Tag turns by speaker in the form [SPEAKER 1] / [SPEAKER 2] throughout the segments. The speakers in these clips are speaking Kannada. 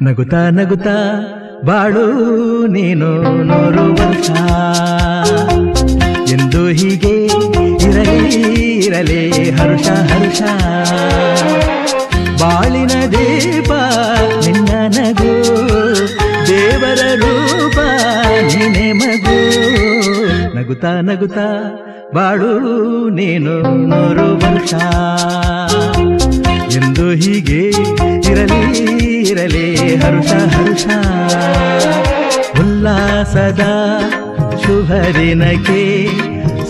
[SPEAKER 1] ನಗುತ್ತಾ ನಗುತ್ತಾ ಬಾಳು ನೀನು 100 ವರ್ಷ ಎಂದು ಹೀಗೆ ಇರಲಿ ಹರುಷ ಹರುಷ. ಬಾಳಿನ ದೀಪ ನಿನ್ನ ನಗು, ದೇವರ ರೂಪ ನೀನೆ ಮಗು. ನಗುತ್ತಾ ನಗುತ್ತಾ ಬಾಳು ನೀನು 100 ವರ್ಷ ಎಂದು ಹೀಗೆ ಇರಲಿ ಹರುಷ ಹರುಷ. ಉಲ್ಲಾಸದ ಶುಭ ದಿನಕ್ಕೆ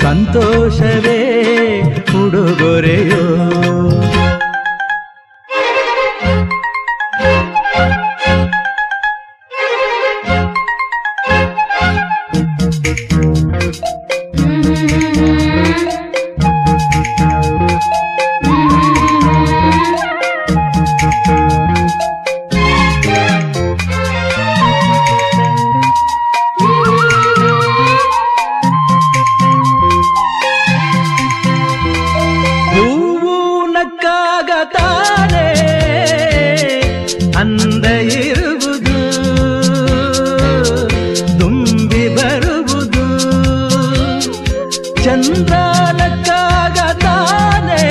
[SPEAKER 1] ಸಂತೋಷವೇ ಉಡುಗೊರೆಯೋ. ಅಂದ ಇರುವುದು ತುಂಬಿ ಬರುವುದು, ಚಂದ್ರನಕ್ಕಾಗ ತಾನೇ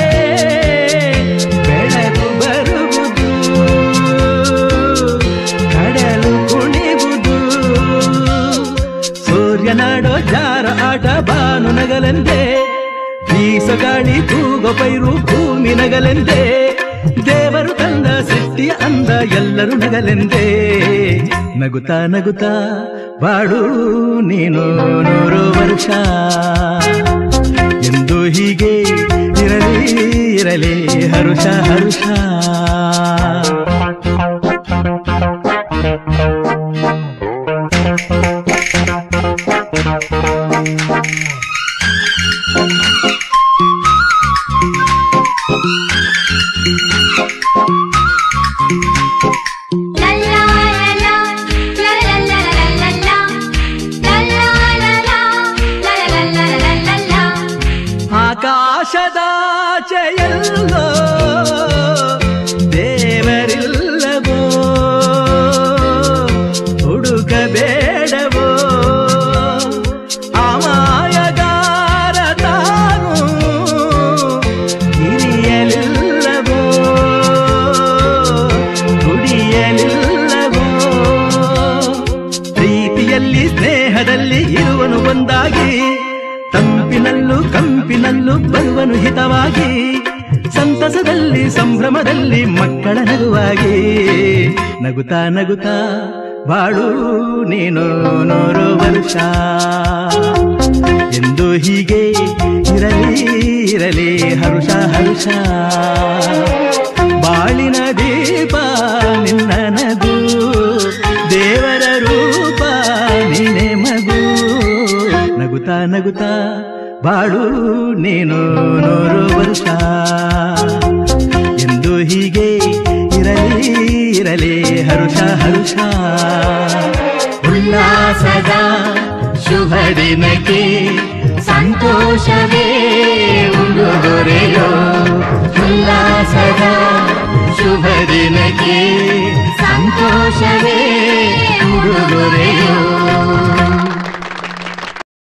[SPEAKER 1] ಬೆಳಕು ಬರುವುದು, ಕಡಲು ಕುಣಿವುದು. ಸೂರ್ಯನಾಡೋ ಜಾರ ಆಟ ಬಾನು ನಗಲೆಂದೇ, ಬೀಸಗಾಳಿ ತೂಗೋ ಪೈರು ಭೂಮಿ ನಗಲೆಂದೇ. ದೇವರು ತಂದ ಸೃಷ್ಟಿಯ ಅಂದ ಎಲ್ಲರೂ ನಗಲೆಂದೇ. ನಗುತ್ತಾ ನಗುತ್ತಾ ಬಾಳು ನೀನು 100 ವರ್ಷ ಎಂದು ಹೀಗೆ ಇರಲಿ ಹರುಷ ಹರುಷ. ಆಕಾಶದಾಚೆಯಲ್ಲೋ ದೇವರಿಲ್ಲವೋ, ಹುಡುಕಬೇಡವೋ ಅಮಾಯಗಾರ ತಾನು ಹಿರಿಯಲಿಲ್ಲವೋ, ದುಡಿಯಲಿಲ್ಲವೋ. ಪ್ರೀತಿಯಲ್ಲಿ ಸ್ನೇಹದಲ್ಲಿ ಇರುವನು ಒಂದಾಗಿ, ತಂಪಿನಲ್ಲೂ ಕಂಪಿನಲ್ಲೂ ಬರುವನು ಹಿತವಾಗಿ, ಸಂತಸದಲ್ಲಿ ಸಂಭ್ರಮದಲ್ಲಿ ಮಕ್ಕಳ ನಗುವಾಗಿ. ನಗುತ್ತಾ ನಗುತ್ತಾ ಬಾಳು ನೀನು 100 ವರ್ಷ ಎಂದು ಹೀಗೆ ಇರಲಿ ಹರುಷ ಹರುಷ. ಬಾಳಿನ ದೀಪ ನಿನ್ನ ನಗು, ದೇವರ ರೂಪ ನೀನೆ ಮಗು. ನಗುತ್ತಾ ನಗುತ್ತಾ ಬಾಳು ನೀನು 100 ವರ್ಷ ಎಂದು ಹೀಗೆ ಇರಲಿ ಹರುಷ ಹರುಷ. ಉಲ್ಲಾಸದ ಶುಭ ದಿನಕ್ಕೆ ಸಂತೋಷವೇ ಉಡುಗೊರೆಯೋ. ಉಲ್ಲಾಸದ ಶುಭ ದಿನಕ್ಕೆ ಸಂತೋಷವೇ ಉಡುಗೊರೆಯೋ.